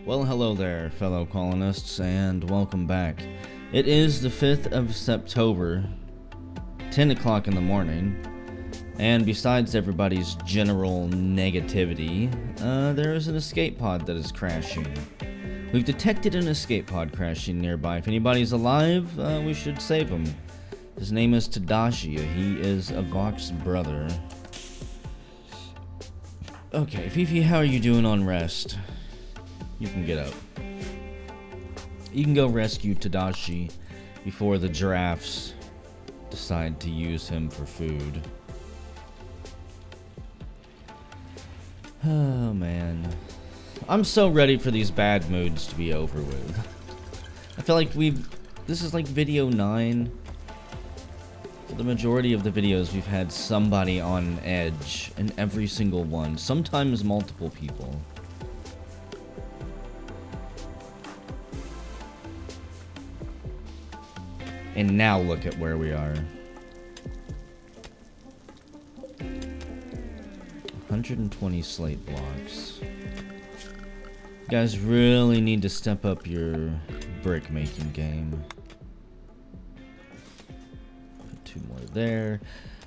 Well, hello there, fellow colonists, and welcome back. It is the 5th of September, 10 o'clock in the morning, and besides everybody's general negativity, there is an escape pod that is crashing. We've detected an escape pod crashing nearby. If anybody's alive, we should save him. His name is Tadashi. He is a Vox brother. Okay, Fifi, how are you doing on rest? You can get up. You can go rescue Tadashi before the giraffes decide to use him for food. Oh man. I'm so ready for these bad moods to be over with. I feel like this is like video 9. For the majority of the videos, we've had somebody on edge in every single one. Sometimes multiple people. And now look at where we are. 120 slate blocks. You guys really need to step up your brick making game. Put 2 more there.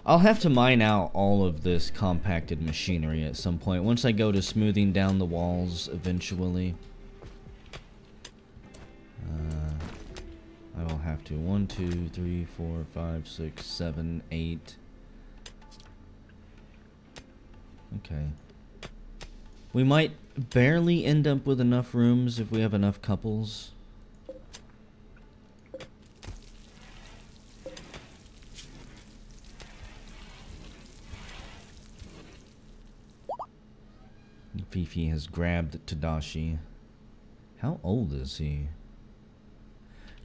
I'll have to mine out all of this compacted machinery at some point. Once I go to smoothing down the walls eventually. I will have to 1, 2, 3, 4, 5, 6, 7, 8. Okay. We might barely end up with enough rooms if we have enough couples. Fifi has grabbed Tadashi. How old is he?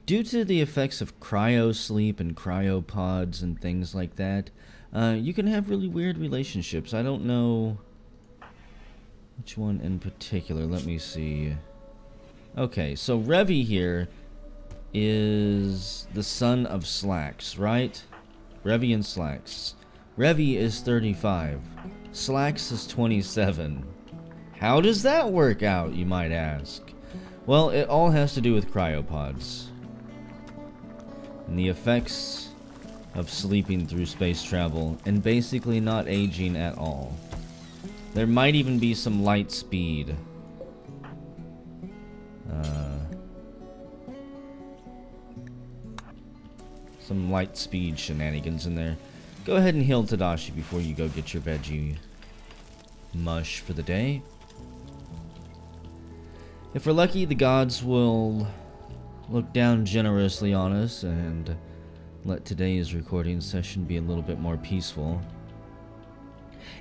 Due to the effects of cryo sleep and cryopods and things like that, you can have really weird relationships. I don't know which one in particular. Let me see. Okay, so Revi here is the son of Slacks, right? Revi and Slacks. Revi is 35. Slacks is 27. How does that work out, you might ask? Well, it all has to do with cryopods. And the effects of sleeping through space travel and basically not aging at all. There might even be some light speed. Some light speed shenanigans in there. Go ahead and heal Tadashi before you go get your veggie mush for the day. If we're lucky, the gods will look down generously on us and let today's recording session be a little bit more peaceful.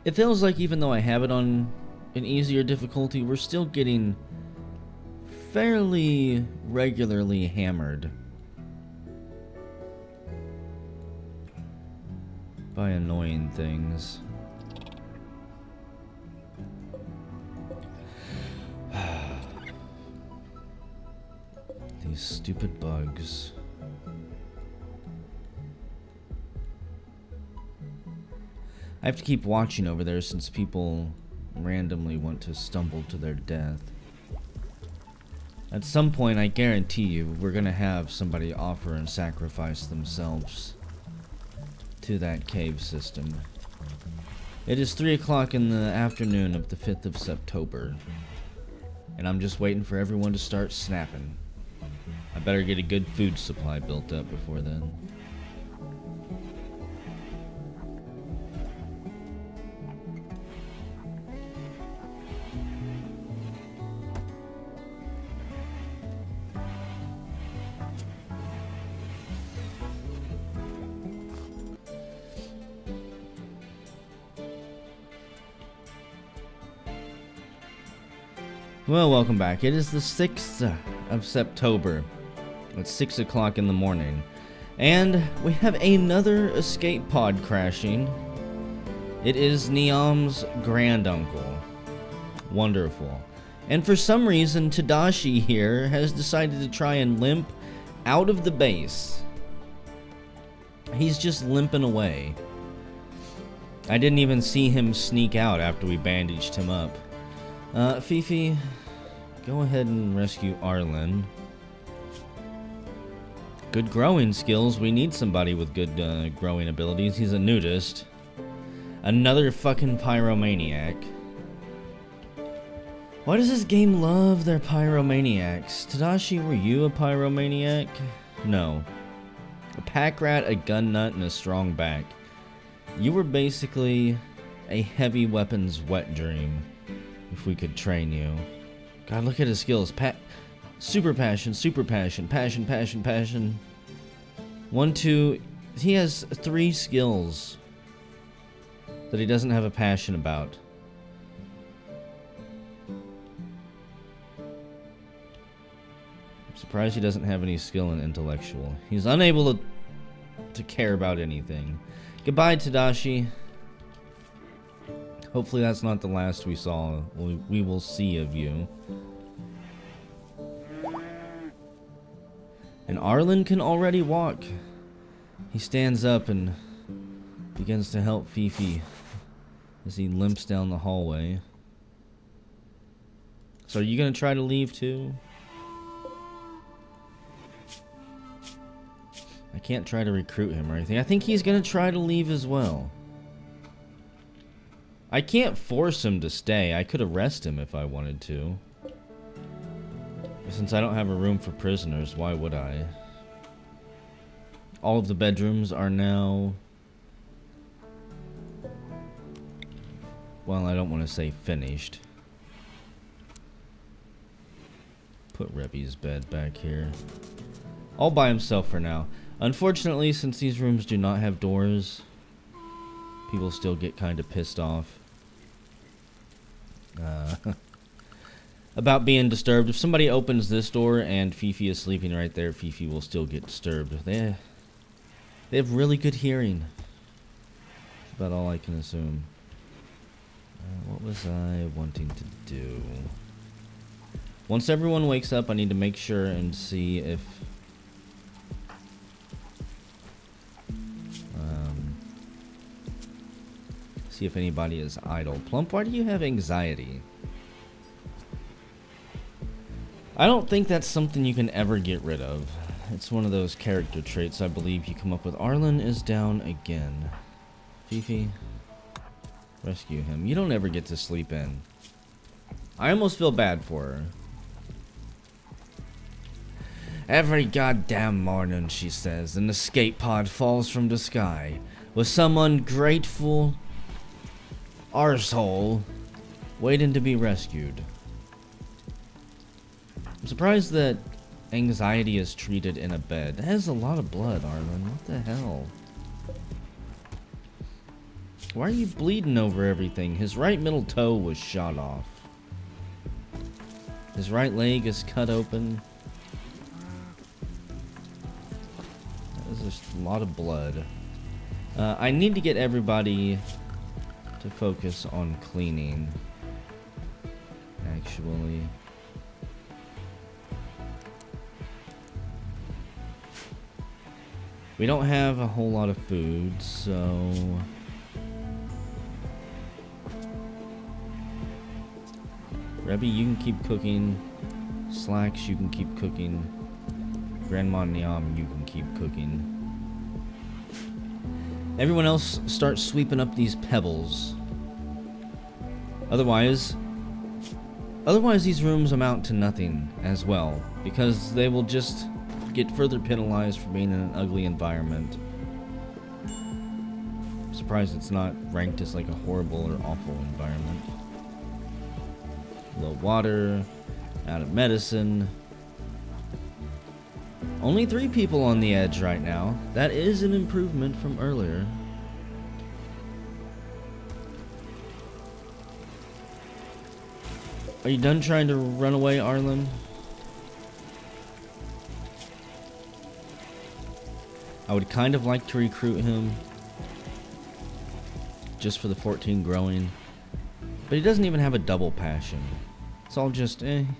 It feels like even though I have it on an easier difficulty, we're still getting fairly regularly hammered by annoying things. These stupid bugs. I have to keep watching over there since people randomly want to stumble to their death. At some point, I guarantee you, we're gonna have somebody offer and sacrifice themselves to that cave system. It is 3 o'clock in the afternoon of the 5th of September. And I'm just waiting for everyone to start snapping. I better get a good food supply built up before then. Well, welcome back. It is the 6th of September. It's 6 o'clock in the morning. And we have another escape pod crashing. It is Niam's granduncle. Wonderful. And for some reason, Tadashi here has decided to try and limp out of the base. He's just limping away. I didn't even see him sneak out after we bandaged him up. Fifi, Go ahead and rescue Arlen. Good growing skills. We need somebody with good growing abilities. He's a nudist. Another fucking pyromaniac. Why does this game love their pyromaniacs? Tadashi, were you a pyromaniac? No. A pack rat, a gun nut, and a strong back. You were basically a heavy weapons wet dream. If we could train you. God, look at his skills. Super passion, passion. 1, 2. He has 3 skills that he doesn't have a passion about. I'm surprised he doesn't have any skill in intellectual. He's unable to care about anything. Goodbye, Tadashi. Hopefully that's not the last we will see of you. And Arlen can already walk. He stands up and begins to help Fifi as he limps down the hallway. So are you gonna try to leave too? I can't try to recruit him or anything. I think he's gonna try to leave as well. I can't force him to stay. I could arrest him if I wanted to. Since I don't have a room for prisoners, why would I? All of the bedrooms are now... Well, I don't want to say finished. Put Rebby's bed back here. All by himself for now. Unfortunately, since these rooms do not have doors, people still get kind of pissed off. About being disturbed. If somebody opens this door and Fifi is sleeping right there, Fifi will still get disturbed. They have really good hearing. That's about all I can assume. What was I wanting to do? Once everyone wakes up, I need to make sure and see if... see if anybody is idle. Plump, why do you have anxiety? I don't think that's something you can ever get rid of. It's one of those character traits I believe you come up with. Arlen is down again. Fifi, rescue him. You don't ever get to sleep in. I almost feel bad for her. Every goddamn morning, she says, an escape pod falls from the sky with some ungrateful arsehole waiting to be rescued. I'm surprised that anxiety is treated in a bed. That has a lot of blood, Arlen. What the hell? Why are you bleeding over everything? His right middle toe was shot off. His right leg is cut open. There's just a lot of blood. I need to get everybody to focus on cleaning. Actually. We don't have a whole lot of food, so... Rebby, you can keep cooking. Slacks, you can keep cooking. Grandma Nyam, you can keep cooking. Everyone else start sweeping up these pebbles. Otherwise these rooms amount to nothing as well, because they will just get further penalized for being in an ugly environment. I'm surprised it's not ranked as like a horrible or awful environment. Low water, out of medicine. Only 3 people on the edge right now. That is an improvement from earlier. Are you done trying to run away, Arlen? I would kind of like to recruit him just for the 14 growing, but he doesn't even have a double passion. It's all just KT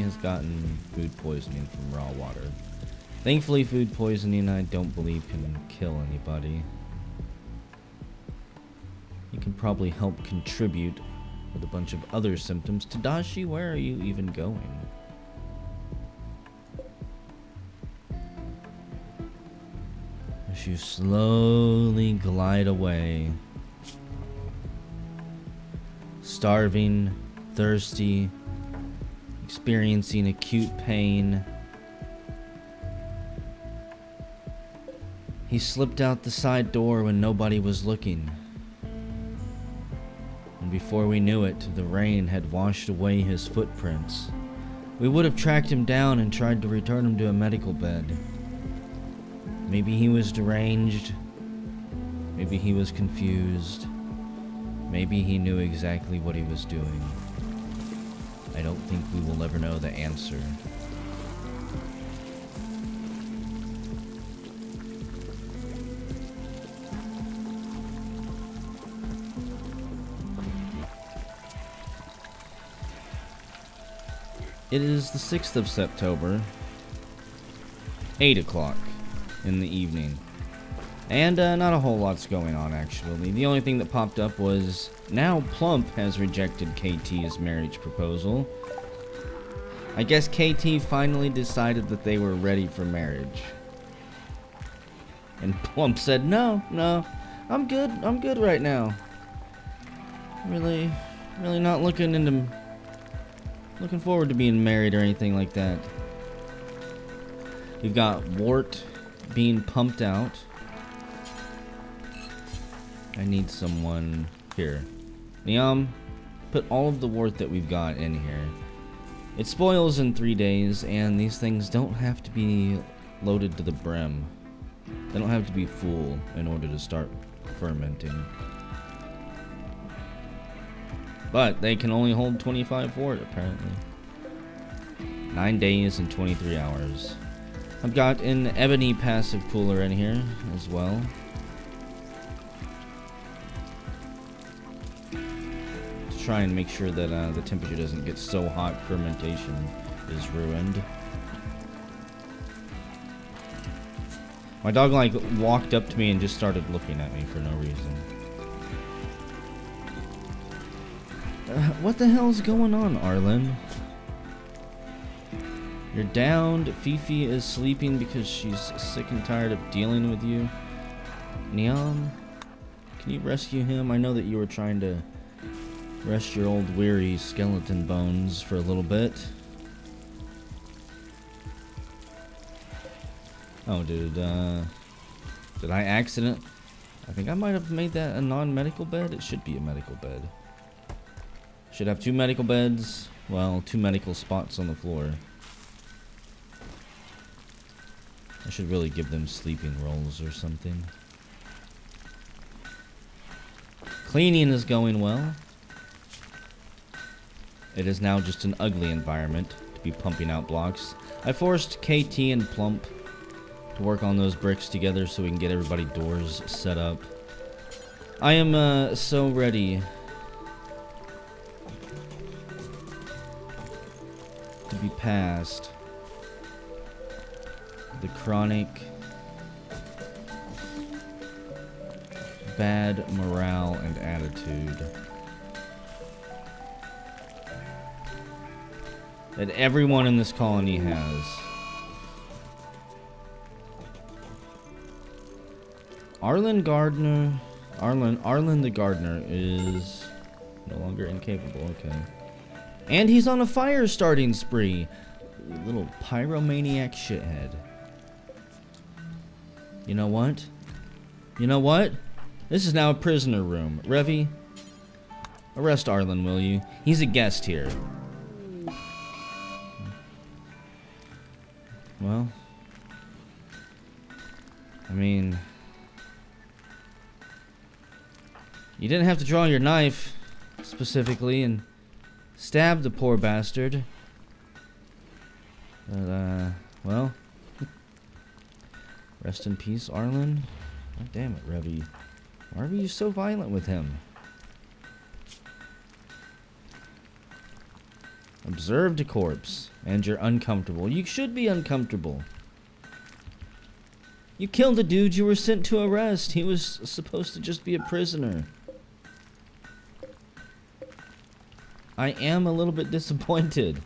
has gotten food poisoning from raw water. Thankfully, food poisoning I don't believe can kill anybody. You can probably help contribute with a bunch of other symptoms. Tadashi, where are you even going? As you slowly glide away, starving, thirsty, experiencing acute pain, he slipped out the side door when nobody was looking. And before we knew it, the rain had washed away his footprints. We would have tracked him down and tried to return him to a medical bed. Maybe he was deranged. Maybe he was confused. Maybe he knew exactly what he was doing. I don't think we will ever know the answer. It is the 6th of September, 8 o'clock in the evening. And not a whole lot's going on, actually. The only thing that popped up was, now Plump has rejected KT's marriage proposal. I guess KT finally decided that they were ready for marriage. And Plump said, no, I'm good right now. Really not looking forward to being married or anything like that. We've got wart being pumped out. I need someone here. Niam, put all of the wart that we've got in here. It spoils in 3 days, and these things don't have to be loaded to the brim. They don't have to be full in order to start fermenting. But they can only hold 25 wort, apparently. 9 days and 23 hours. I've got an ebony passive cooler in here as well. To try and make sure that the temperature doesn't get so hot fermentation is ruined. My dog like walked up to me and just started looking at me for no reason. What the hell's going on, Arlen? You're downed. Fifi is sleeping because she's sick and tired of dealing with you. Neon, can you rescue him? I know that you were trying to rest your old weary skeleton bones for a little bit. Oh, did I accident? I think I might have made that a non-medical bed. It should be a medical bed. Should have 2 medical beds. Well, 2 medical spots on the floor. I should really give them sleeping rolls or something. Cleaning is going well. It is now just an ugly environment to be pumping out blocks. I forced KT and Plump to work on those bricks together so we can get everybody doors set up. I am so ready to be past the chronic bad morale and attitude that everyone in this colony has. Arlen the gardener is no longer incapable, okay. And he's on a fire starting spree. You little pyromaniac shithead. You know what? You know what? This is now a prisoner room. Revy, arrest Arlen, will you? He's a guest here. Well, I mean, you didn't have to draw your knife specifically and stab the poor bastard. But, well, rest in peace, Arlen. God damn it, Revy. Why were you so violent with him? Observed a corpse, and you're uncomfortable. You should be uncomfortable. You killed a dude you were sent to arrest. He was supposed to just be a prisoner. I am a little bit disappointed.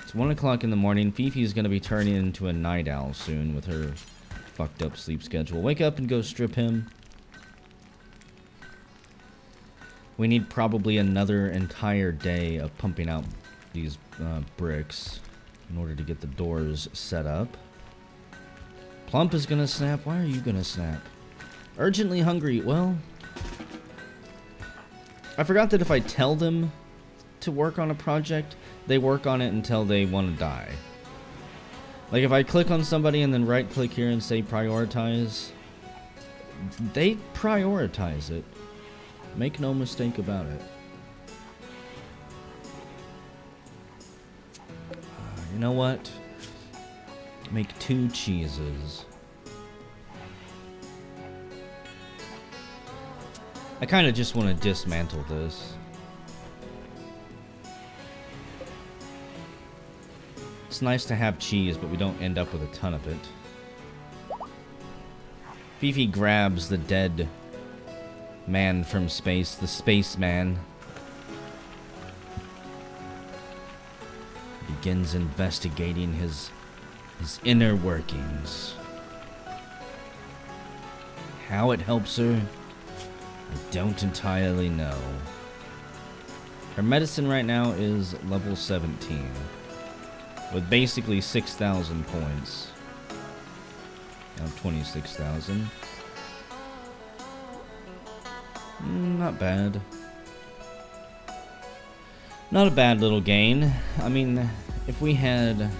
It's 1 o'clock in the morning. Fifi's gonna be turning into a night owl soon with her fucked up sleep schedule. Wake up and go strip him. We need probably another entire day of pumping out these bricks in order to get the doors set up. Plump is gonna snap. Why are you gonna snap? Urgently hungry. Well, I forgot that if I tell them to work on a project, they work on it until they want to die. Like if I click on somebody and then right click here and say prioritize, they prioritize it. Make no mistake about it. You know what? Make 2 cheeses. I kind of just want to dismantle this. It's nice to have cheese, but we don't end up with a ton of it. Fifi grabs the dead man from space, the spaceman. Begins investigating his inner workings. How it helps her, I don't entirely know. Her medicine right now is level 17. With basically 6,000 points. Now 26,000. Not bad. Not a bad little gain. I mean, if we had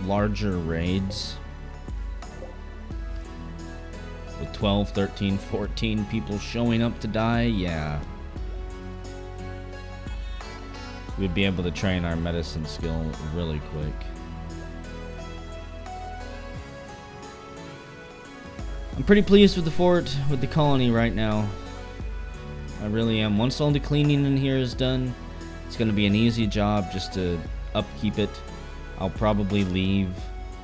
larger raids with 12, 13, 14 people showing up to die, yeah. We'd be able to train our medicine skill really quick. I'm pretty pleased with the fort, with the colony right now. I really am. Once all the cleaning in here is done, it's going to be an easy job just to upkeep it. I'll probably leave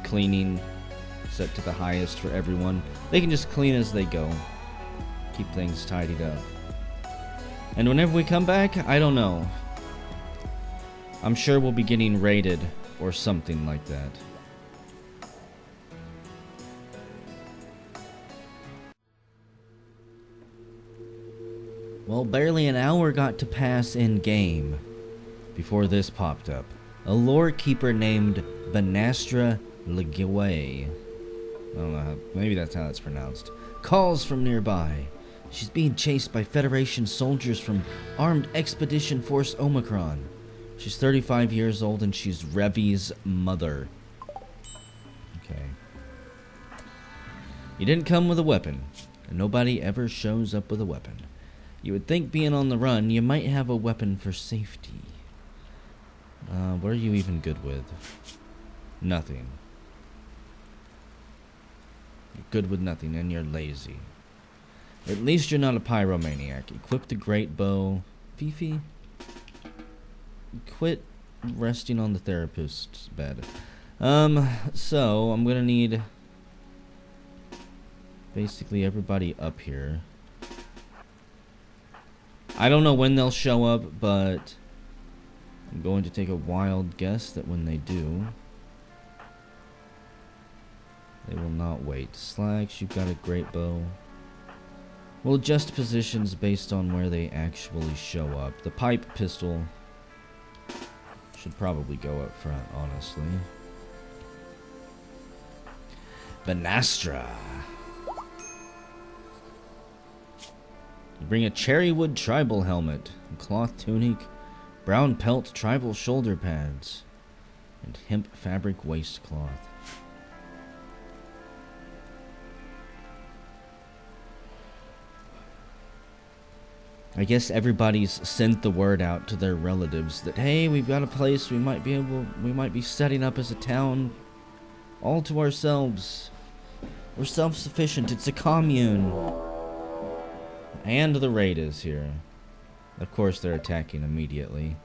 cleaning set to the highest for everyone. They can just clean as they go. Keep things tidied up. And whenever we come back, I don't know. I'm sure we'll be getting raided or something like that. Well, barely an hour got to pass in game before this popped up. A lore keeper named Banastra Ligway. I don't know how, maybe that's how it's pronounced. Calls from nearby. She's being chased by Federation soldiers from Armed Expedition Force Omicron. She's 35 years old and she's Revi's mother. Okay. You didn't come with a weapon, and nobody ever shows up with a weapon. You would think being on the run, you might have a weapon for safety. What are you even good with? Nothing. You're good with nothing, and you're lazy. At least you're not a pyromaniac. Equip the great bow. Fifi? Quit resting on the therapist's bed. So, I'm gonna need basically everybody up here. I don't know when they'll show up, but I'm going to take a wild guess that when they do, they will not wait. Slacks, you've got a great bow. We'll adjust positions based on where they actually show up. The pipe pistol should probably go up front, honestly. Banastra. You bring a cherrywood tribal helmet, a cloth tunic, brown pelt tribal shoulder pads, and hemp fabric waistcloth. I guess everybody's sent the word out to their relatives that, hey, we've got a place we might be setting up as a town all to ourselves. We're self-sufficient. It's a commune. And the raid is here. Of course, they're attacking immediately.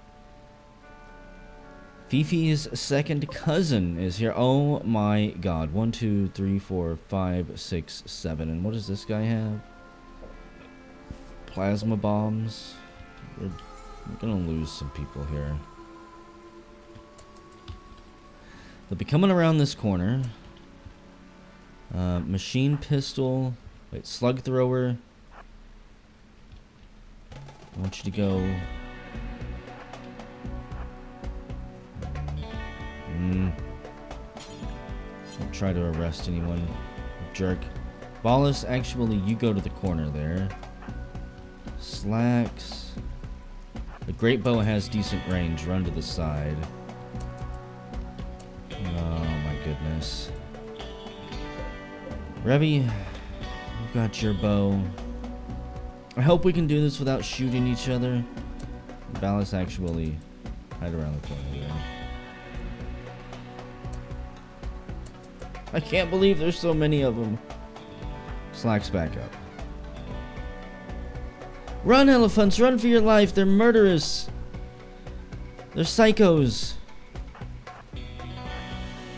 Fifi's second cousin is here. Oh my god. 1, 2, 3, 4, 5, 6, 7. And what does this guy have? Plasma bombs. we're gonna lose some people here. They'll be coming around this corner. Machine pistol. Wait, slug thrower. I want you to go. Don't try to arrest anyone, jerk. Ballas, actually, you go to the corner there. Slacks. The great bow has decent range. Run to the side. Oh my goodness. Revy, you've got your bow. I hope we can do this without shooting each other. Ballas, actually, hide around the corner there. I can't believe there's so many of them. Slacks back up. Run, elephants! Run for your life! They're murderous! They're psychos!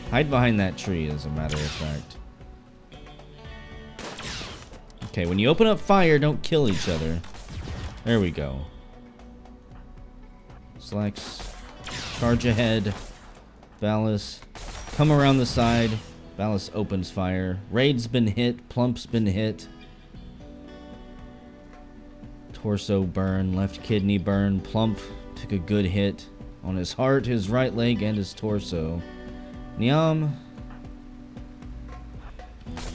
Hide behind that tree, as a matter of fact. Okay, when you open up fire, don't kill each other. There we go. Slacks. Charge ahead. Ballas. Come around the side. Ballas opens fire. Raid's been hit. Plump's been hit. Torso burn. Left kidney burn. Plump took a good hit on his heart, his right leg, and his torso. Niam.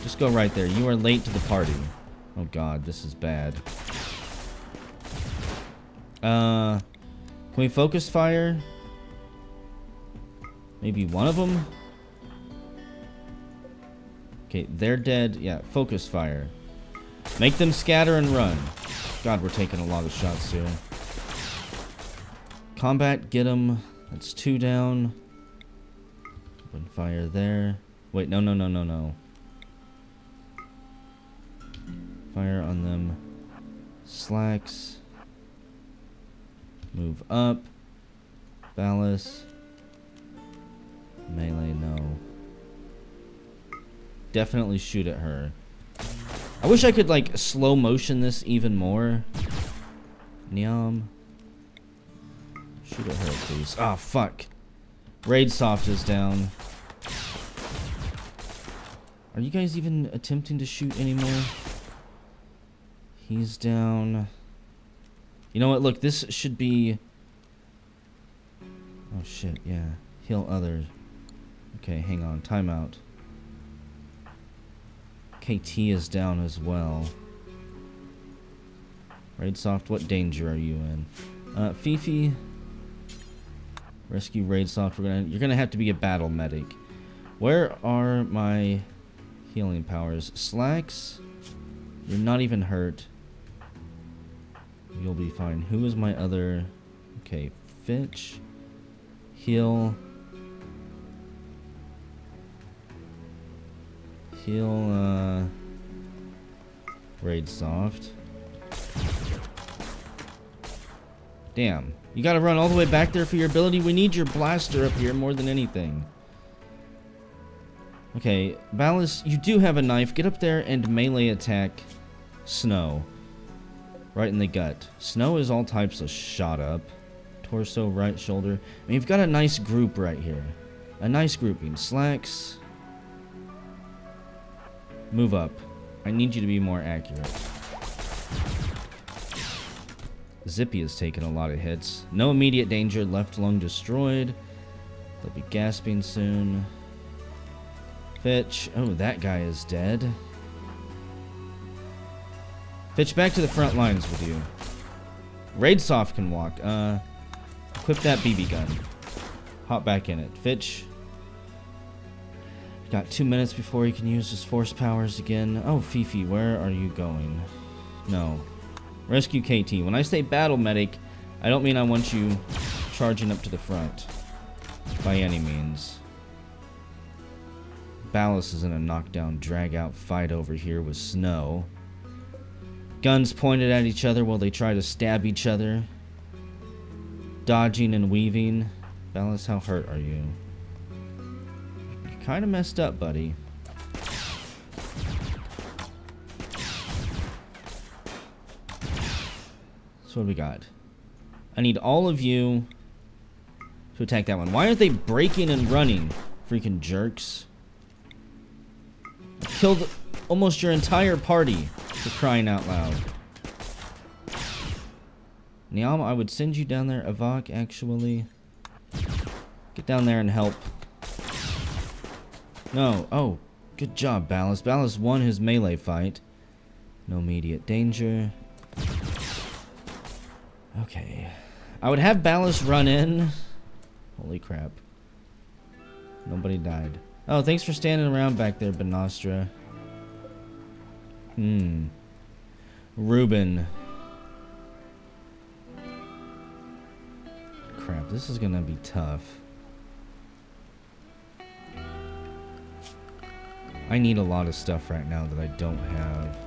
Just go right there. You are late to the party. Oh god, this is bad. Can we focus fire? Maybe one of them? Okay, they're dead. Yeah, focus fire. Make them scatter and run. God, we're taking a lot of shots here. Combat, get them. That's 2 down. Open fire there. Wait, no. Fire on them. Slacks. Move up. Ballas. Melee, no. Definitely shoot at her. I wish I could, like, slow motion this even more. Niam. Shoot at her, please. Oh, fuck. Raid Soft is down. Are you guys even attempting to shoot anymore? He's down. You know what? Look, this should be... Oh, shit, yeah. Heal others. Okay, hang on. Timeout. KT is down as well. Raid Soft, what danger are you in? Fifi. Rescue Raid Soft. You're gonna have to be a battle medic. Where are my healing powers? Slacks. You're not even hurt. You'll be fine. Who is my other... Okay, Fitch. Heal. Heal, Raid Soft. Damn. You gotta run all the way back there for your ability? We need your blaster up here more than anything. Okay, Ballas, you do have a knife. Get up there and melee attack Snow. Right in the gut. Snow is all types of shot up. Torso, right shoulder. I mean, you've got a nice group right here. A nice grouping. Slacks. Move up. I need you to be more accurate. Zippy has taken a lot of hits. No immediate danger. Left lung destroyed. They'll be gasping soon. Fitch. Oh, that guy is dead. Fitch, back to the front lines with you. Raid Soft can walk. Equip that BB gun. Hop back in it. Fitch. Got 2 minutes before he can use his force powers again. Oh, Fifi, where are you going? No. Rescue KT. When I say battle medic, I don't mean I want you charging up to the front. By any means. Ballas is in a knockdown, drag-out fight over here with Snow. Guns pointed at each other while they try to stab each other. Dodging and weaving. Ballas, how hurt are you? You're kind of messed up, buddy. So what do we got? I need all of you to attack that one. Why aren't they breaking and running? Freaking jerks. Killed almost your entire party for crying out loud. Niam, I would send you down there. Avok, actually. Get down there and help. No. Oh, good job, Ballas. Ballas won his melee fight. No immediate danger. Okay. I would have Ballas run in. Holy crap. Nobody died. Oh, thanks for standing around back there, Benostra. Ruben. Crap, this is gonna be tough. I need a lot of stuff right now that I don't have.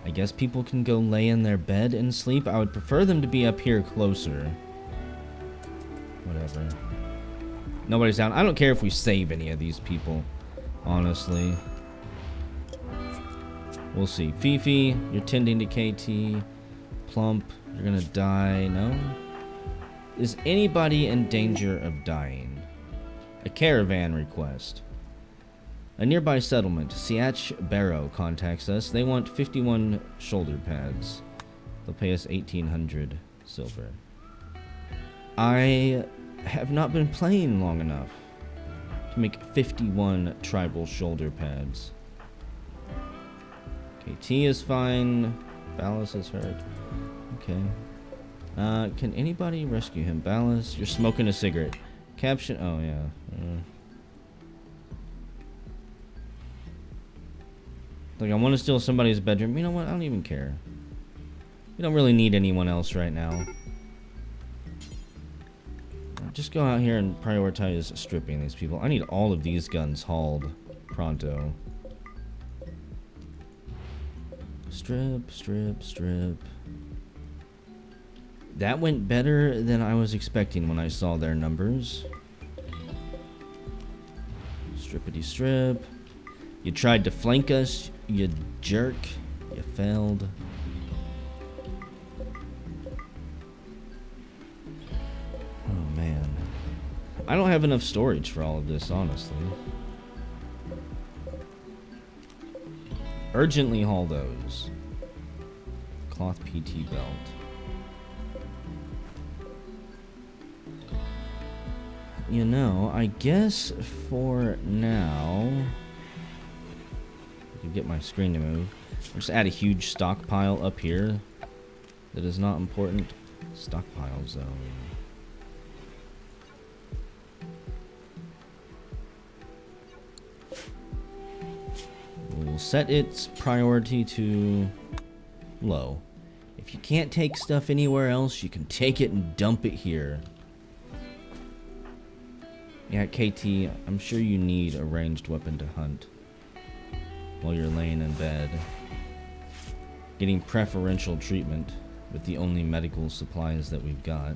I guess people can go lay in their bed and sleep. I would prefer them to be up here closer. Whatever. Nobody's down. I don't care if we save any of these people, honestly. We'll see. Fifi, you're tending to KT. Plump, you're gonna die. No? Is anybody in danger of dying? A caravan request. A nearby settlement, Siach Barrow, contacts us. They want 51 shoulder pads. They'll pay us 1,800 silver. I have not been playing long enough to make 51 tribal shoulder pads. KT is fine. Ballas is hurt. Okay. Can anybody rescue him? Ballas, you're smoking a cigarette. Caption. Oh, yeah. Like, I want to steal somebody's bedroom. You know what? I don't even care. We don't really need anyone else right now. Just go out here and prioritize stripping these people. I need all of these guns hauled pronto. Strip, strip, strip. That went better than I was expecting when I saw their numbers. Strippity strip. You tried to flank us, you jerk. You failed. Oh, man. I don't have enough storage for all of this, honestly. Urgently haul those. Cloth PT belt. You know, I guess for now... I can get my screen to move. I'll just add a huge stockpile up here. That is not important. Stockpile zone. We'll set its priority to low. If you can't take stuff anywhere else, you can take it and dump it here. Yeah, KT, I'm sure you need a ranged weapon to hunt while you're laying in bed, getting preferential treatment with the only medical supplies that we've got.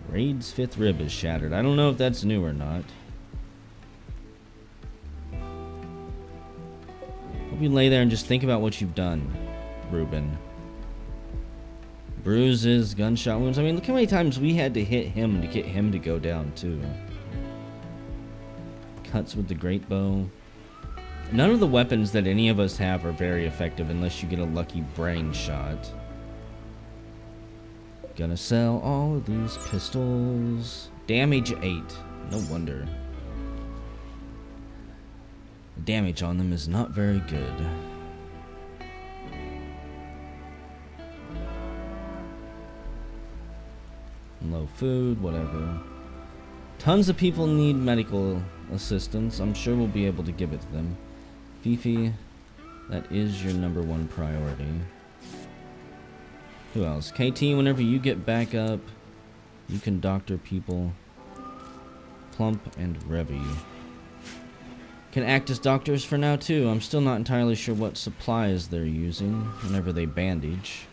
Raid's 5th rib is shattered. I don't know if that's new or not. Hope you lay there and just think about what you've done, Ruben. Bruises, gunshot wounds. I mean, look how many times we had to hit him to get him to go down, too. Cuts with the great bow. None of the weapons that any of us have are very effective unless you get a lucky brain shot. Gonna sell all of these pistols. Damage 8. No wonder. The damage on them is not very good. Low food, whatever. Tons of people need medical assistance. I'm sure we'll be able to give it to them. Fifi, that is your #1 priority. Who else? KT, whenever you get back up, you can doctor people. Plump and Revy can act as doctors for now too. I'm still not entirely sure what supplies they're using whenever they bandage.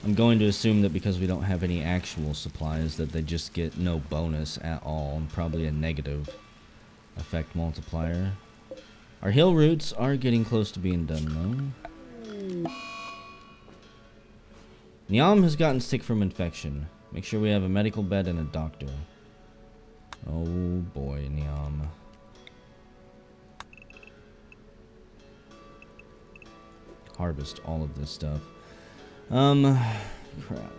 I'm going to assume that because we don't have any actual supplies that they just get no bonus at all, and probably a negative effect multiplier. Our heal roots are getting close to being done though. Niam has gotten sick from infection. Make sure we have a medical bed and a doctor. Oh boy, Niam. Harvest all of this stuff. Crap.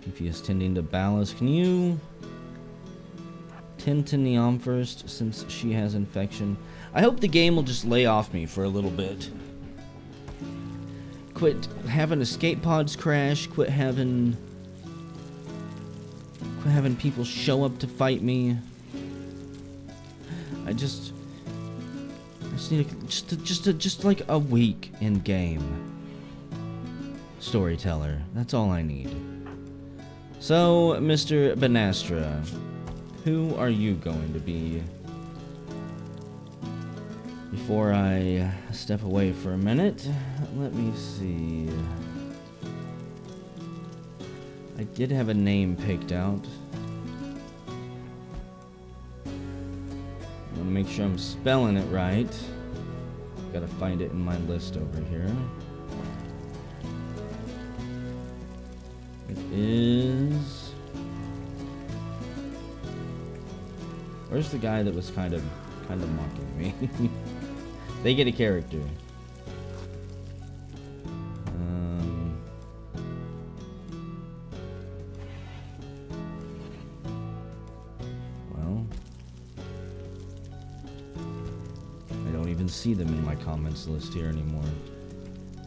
Fifi is tending to ballast. Can you tend to Niam first, since she has infection? I hope the game will just lay off me for a little bit. Quit having escape pods crash. Quit having people show up to fight me. I just need just like a week in game storyteller. That's all I need. So, Mr. Banastra, who are you going to be? Before I step away for a minute, let me see. I did have a name picked out. I want to make sure I'm spelling it right. Gotta find it in my list over here. It is... Where's the guy that was kind of mocking me? They get a character. Well, I don't even see them in my comments list here anymore.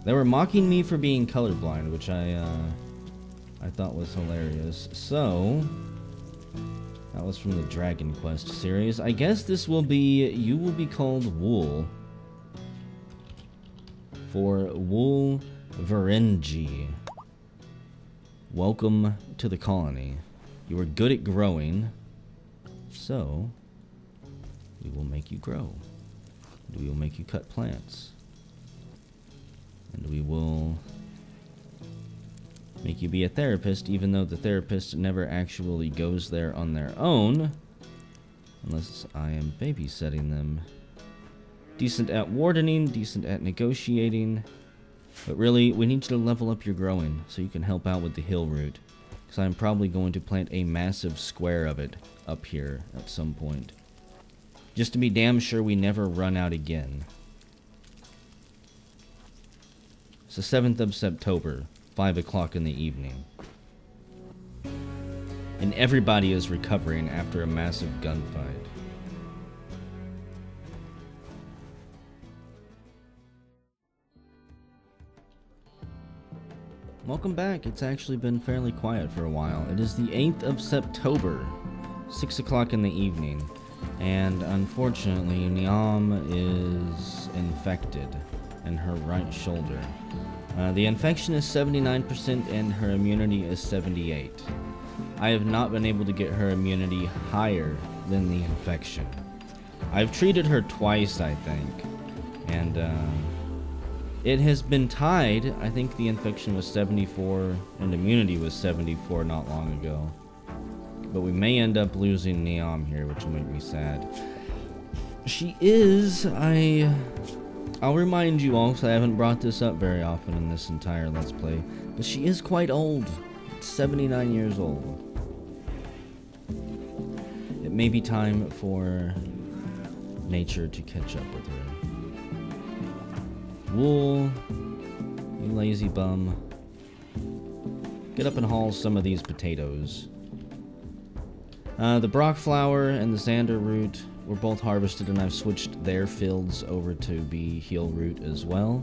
They were mocking me for being colorblind, which I thought was hilarious. So, that was from the Dragon Quest series. I guess this will be, you will be called Wool. For Wool Varengi. Welcome to the colony. You are good at growing, so we will make you grow. And we will make you cut plants. And we will make you be a therapist, even though the therapist never actually goes there on their own. Unless I am babysitting them. Decent at wardening, decent at negotiating. But really, we need you to level up your growing so you can help out with the hill route. Because I'm probably going to plant a massive square of it up here at some point. Just to be damn sure we never run out again. It's the 7th of September, 5 o'clock in the evening. And everybody is recovering after a massive gunfight. Welcome back. It's actually been fairly quiet for a while. It is the 8th of September, 6 o'clock in the evening. And unfortunately, Niam is infected in her right shoulder. The infection is 79% and her immunity is 78%. I have not been able to get her immunity higher than the infection. I've treated her twice, I think. And, it has been tied. I think the infection was 74 and immunity was 74 not long ago. But we may end up losing Niam here, which will make me sad. She is, I'll remind you all, because I haven't brought this up very often in this entire Let's Play, but she is quite old. 79 years old. It may be time for nature to catch up with her. Wool, you lazy bum. Get up and haul some of these potatoes. The Brock flower and the Xander root were both harvested, and I've switched their fields over to be heal root as well.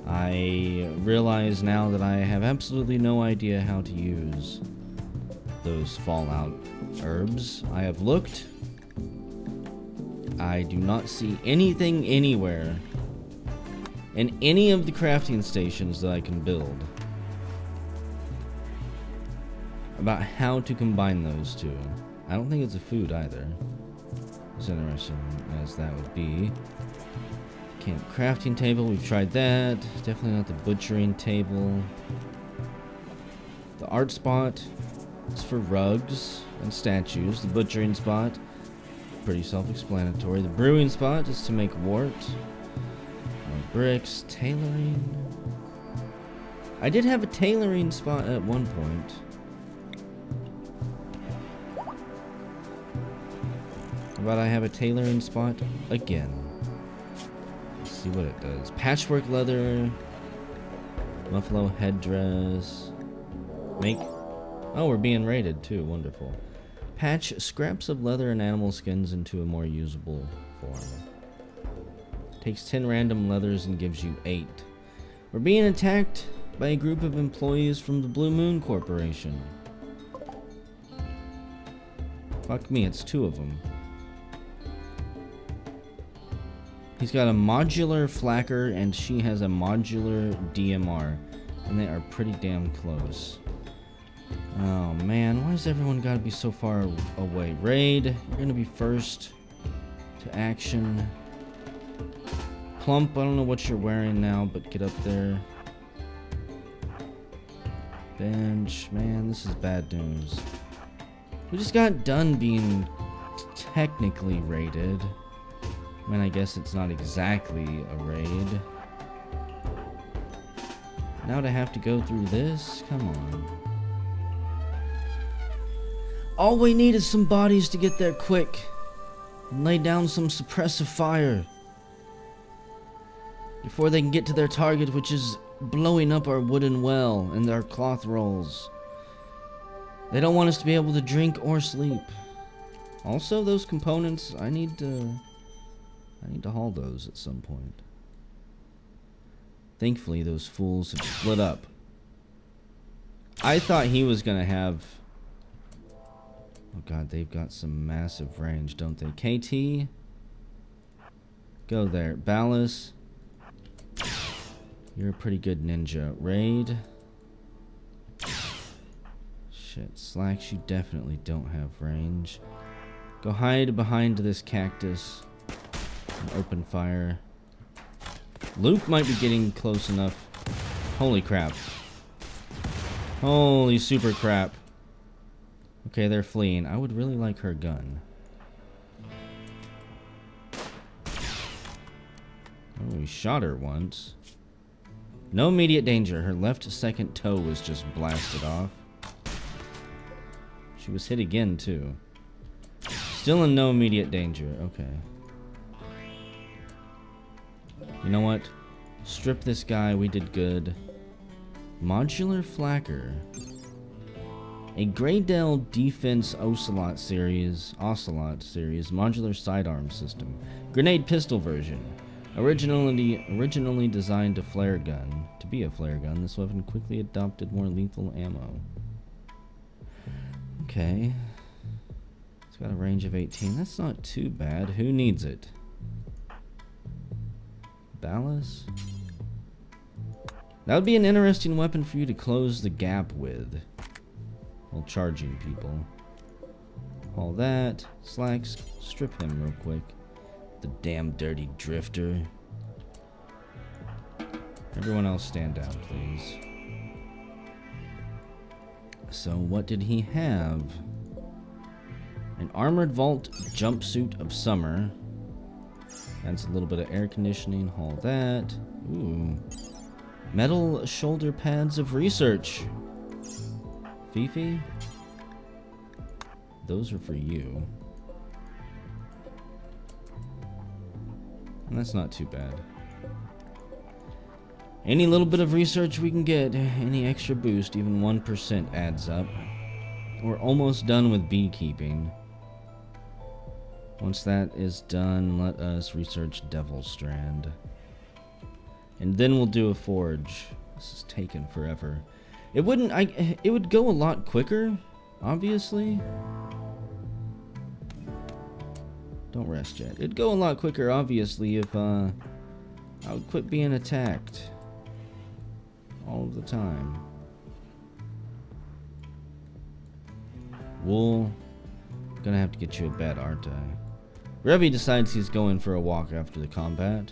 I realize now that I have absolutely no idea how to use those fallout herbs. I have looked. I do not see anything anywhere in any of the crafting stations that I can build about how to combine those two. I don't think it's a food either, as interesting as that would be. Camp crafting table, we've tried that. Definitely not the butchering table. The art spot is for rugs and statues. The butchering spot, pretty self-explanatory. The brewing spot is to make wort. More bricks. Tailoring. I did have a tailoring spot at one point. How about I have a tailoring spot again? Let's see what it does. Patchwork leather. Buffalo headdress. Make... Oh, we're being rated too. Wonderful. Patch scraps of leather and animal skins into a more usable form. Takes 10 random leathers and gives you 8. We're being attacked by a group of employees from the Blue Moon Corporation. Fuck me, it's 2 of them. He's got a modular flacker and she has a modular DMR. And they are pretty damn close. Oh man, why does everyone gotta be so far away? Raid, you're gonna be first to action. Plump, I don't know what you're wearing now, but get up there. Bench, man, this is bad news. We just got done being technically raided. I mean, I guess it's not exactly a raid. Now to have to go through this? Come on. All we need is some bodies to get there quick and lay down some suppressive fire before they can get to their target, which is blowing up our wooden well and our cloth rolls. They don't want us to be able to drink or sleep. Also, those components, I need to haul those at some point. Thankfully, those fools have split up. I thought he was gonna have... Oh god, they've got some massive range, don't they? KT? Go there. Ballas. You're a pretty good ninja. Raid. Shit. Slacks, you definitely don't have range. Go hide behind this cactus. And open fire. Luke might be getting close enough. Holy crap. Holy super crap. Okay, they're fleeing. I would really like her gun. Oh, we shot her once. No immediate danger. Her left second toe was just blasted off. She was hit again, too. Still in no immediate danger. Okay. You know what? Strip this guy. We did good. Modular flacker. A Greydale Defense Ocelot series, modular sidearm system. Grenade pistol version. Originally designed to be a flare gun, this weapon quickly adopted more lethal ammo. Okay. It's got a range of 18. That's not too bad. Who needs it? Ballas? That would be an interesting weapon for you to close the gap with. While charging people. All that. Slacks, strip him real quick. The damn dirty drifter. Everyone else stand down, please. So what did he have? An armored vault jumpsuit of summer. That's a little bit of air conditioning. Haul that. Ooh. Metal shoulder pads of research. Fifi? Those are for you. And that's not too bad. Any little bit of research we can get, any extra boost, even 1% adds up. We're almost done with beekeeping. Once that is done, let us research Devil Strand. And then we'll do a forge. This is taking forever. It would go a lot quicker, obviously. Don't rest yet. It'd go a lot quicker, obviously, if I would quit being attacked all of the time. Wool, gonna have to get you a bed, aren't I? Revy decides he's going for a walk after the combat.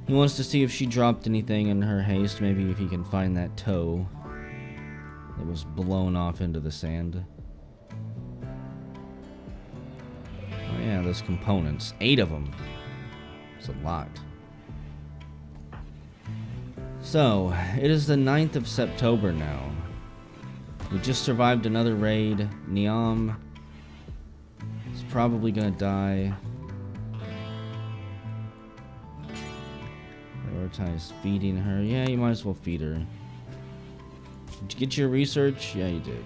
He wants to see if she dropped anything in her haste. Maybe if he can find that toe that was blown off into the sand. Oh yeah, those components. 8 of them. It's a lot. So, it is the 9th of September now. We just survived another raid. Niam is probably gonna die. Prioritize feeding her. Yeah, you might as well feed her. Did you get your research? Yeah, you did.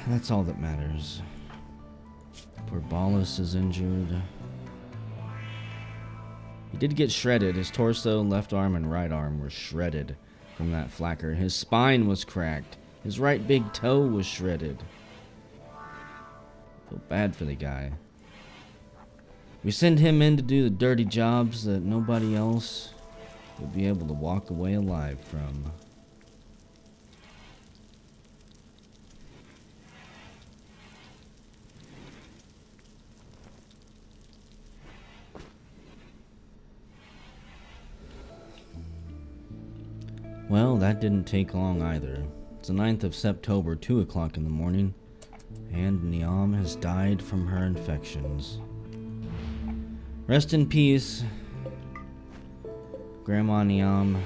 That's all that matters. Poor Ballas is injured. He did get shredded. His torso, left arm, and right arm were shredded from that flacker. His spine was cracked. His right big toe was shredded. Feel bad for the guy. We send him in to do the dirty jobs that nobody else would be able to walk away alive from. Well, that didn't take long either. It's the 9th of September, 2 o'clock in the morning, and Niam has died from her infections. Rest in peace, Grandma Niam.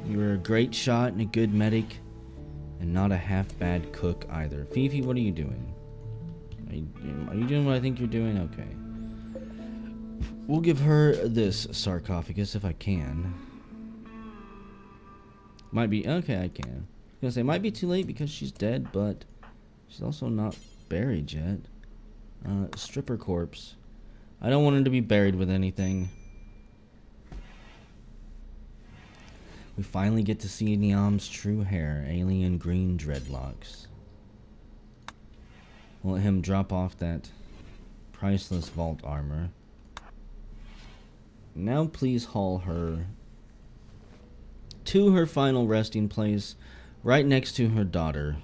You were a great shot and a good medic, and not a half-bad cook either. Fifi, what are you doing? Are you doing what I think you're doing? Okay. We'll give her this sarcophagus if I can. Might be, okay, I can. I was gonna say, it might be too late because she's dead, but she's also not buried yet. Stripper corpse. I don't want her to be buried with anything. We finally get to see Niam's true hair, alien green dreadlocks. We'll let him drop off that priceless vault armor. Now please haul her to her final resting place, right next to her daughter,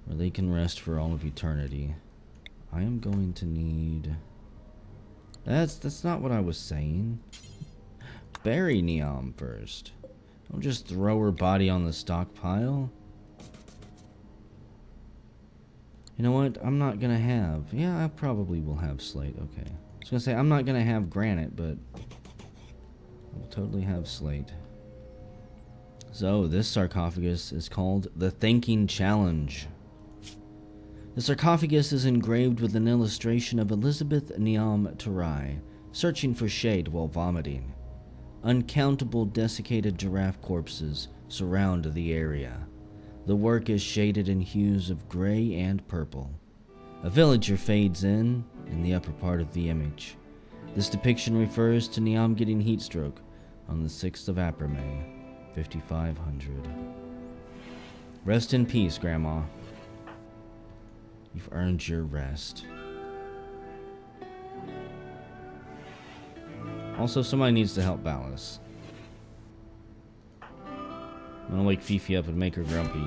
where they can rest for all of eternity. I am going to need... That's not what I was saying. Bury Niam first. Don't just throw her body on the stockpile. You know what? I'm not gonna have... Yeah, I probably will have slate. Okay. I was gonna say, I'm not gonna have granite, but I'll totally have slate. So, this sarcophagus is called the Thinking Challenge. The sarcophagus is engraved with an illustration of Elizabeth Niam Tarai, searching for shade while vomiting. Uncountable desiccated giraffe corpses surround the area. The work is shaded in hues of gray and purple. A villager fades in the upper part of the image. This depiction refers to Niam getting heat stroke on the 6th of April, 5500. Rest in peace, Grandma. You've earned your rest. Also, somebody needs to help Ballas. I'm gonna wake Fifi up and make her grumpy.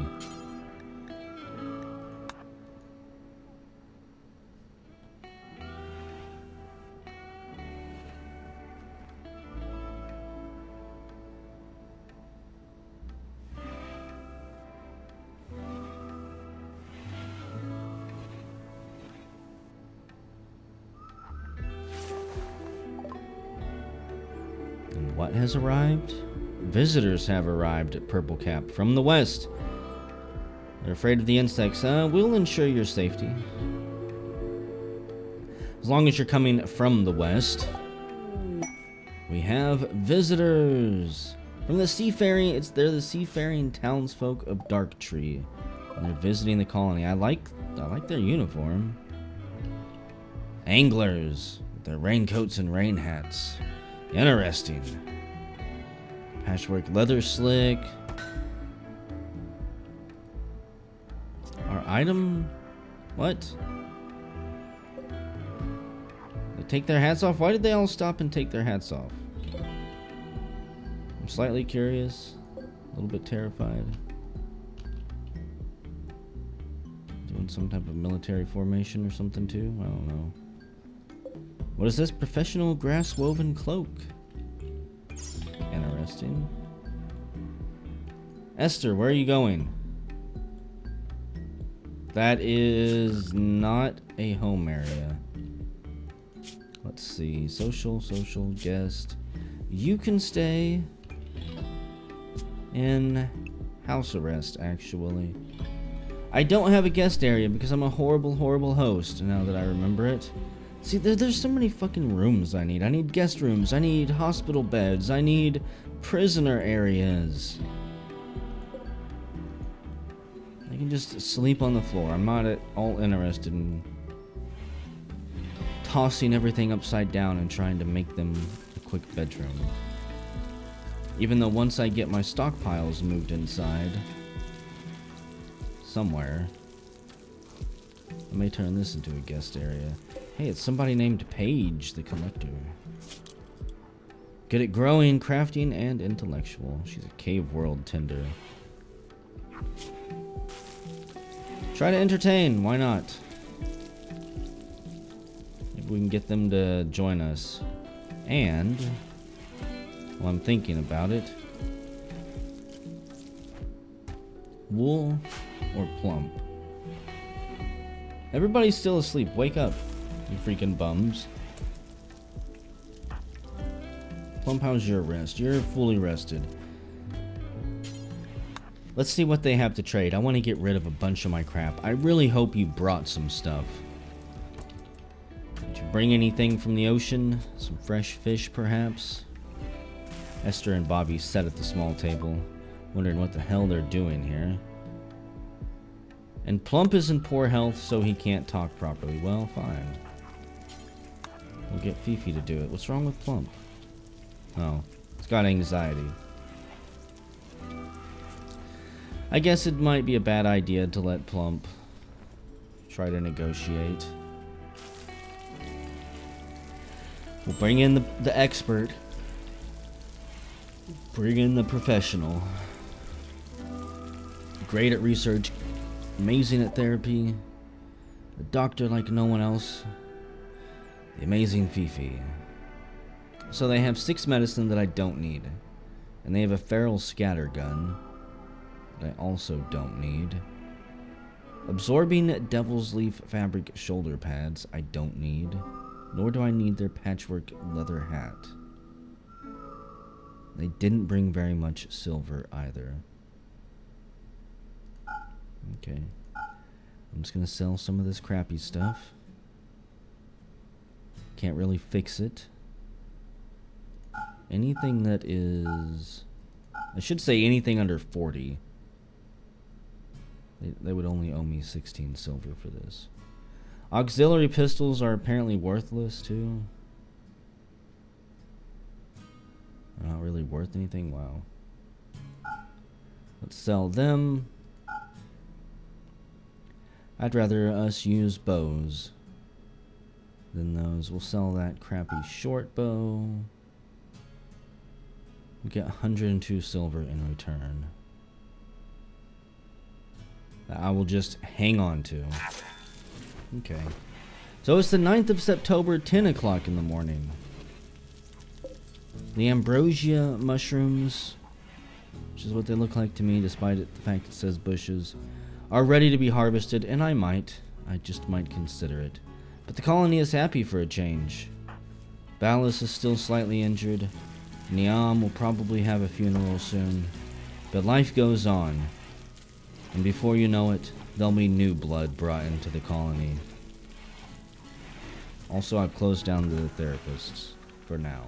What has arrived? Visitors have arrived at Purple Cap from the west. They're afraid of the insects. We'll ensure your safety. As long as you're coming from the west. We have visitors from the seafaring. They're the seafaring townsfolk of Darktree, and they're visiting the colony. I like their uniform. Anglers, with their raincoats and rain hats. Interesting. Patchwork leather slick. Our item... What? They take their hats off? Why did they all stop and take their hats off? I'm slightly curious. A little bit terrified. Doing some type of military formation or something too? I don't know. What is this? Professional grass woven cloak. Interesting. Esther, where are you going? That is not a home area. Let's see. Social, guest. You can stay in house arrest, actually. I don't have a guest area because I'm a horrible, horrible host, now that I remember it. See, there's so many fucking rooms I need. I need guest rooms. I need hospital beds. I need prisoner areas. I can just sleep on the floor. I'm not at all interested in tossing everything upside down and trying to make them a quick bedroom. Even though once I get my stockpiles moved inside somewhere, I may turn this into a guest area. Hey, it's somebody named Paige, the collector. Good at growing, crafting, and intellectual. She's a cave world tender. Try to entertain, why not? Maybe we can get them to join us. And, while I'm thinking about it, wool or plump? Everybody's still asleep. Wake up, you freaking bums. Plump, how's your rest? You're fully rested. Let's see what they have to trade. I want to get rid of a bunch of my crap. I really hope you brought some stuff. Did you bring anything from the ocean? Some fresh fish, perhaps? Esther and Bobby sat at the small table, wondering what the hell they're doing here. And Plump is in poor health, so he can't talk properly. Well, fine. We'll get Fifi to do it. What's wrong with Plump? Oh, it's got anxiety. I guess it might be a bad idea to let Plump try to negotiate. We'll bring in the expert. Bring in the professional. Great at research. Amazing at therapy. A doctor like no one else. The amazing Fifi. So they have 6 medicine that I don't need. And they have a feral scatter gun that I also don't need. Absorbing devil's leaf fabric shoulder pads I don't need. Nor do I need their patchwork leather hat. They didn't bring very much silver either. Okay. I'm just gonna sell some of this crappy stuff. Can't really fix it. Anything that is... I should say anything under 40. They would only owe me 16 silver for this. Auxiliary pistols are apparently worthless too. They're not really worth anything. Wow. Let's sell them. I'd rather us use bows than those. We'll sell that crappy short bow. We get 102 silver in return. That I will just hang on to. Okay. So it's the 9th of September, 10 o'clock in the morning. The ambrosia mushrooms, which is what they look like to me despite the fact it says bushes, are ready to be harvested, and I just might consider it. But the colony is happy for a change. Ballas is still slightly injured. Niam will probably have a funeral soon. But life goes on. And before you know it, there'll be new blood brought into the colony. Also, I've closed down the therapists. For now.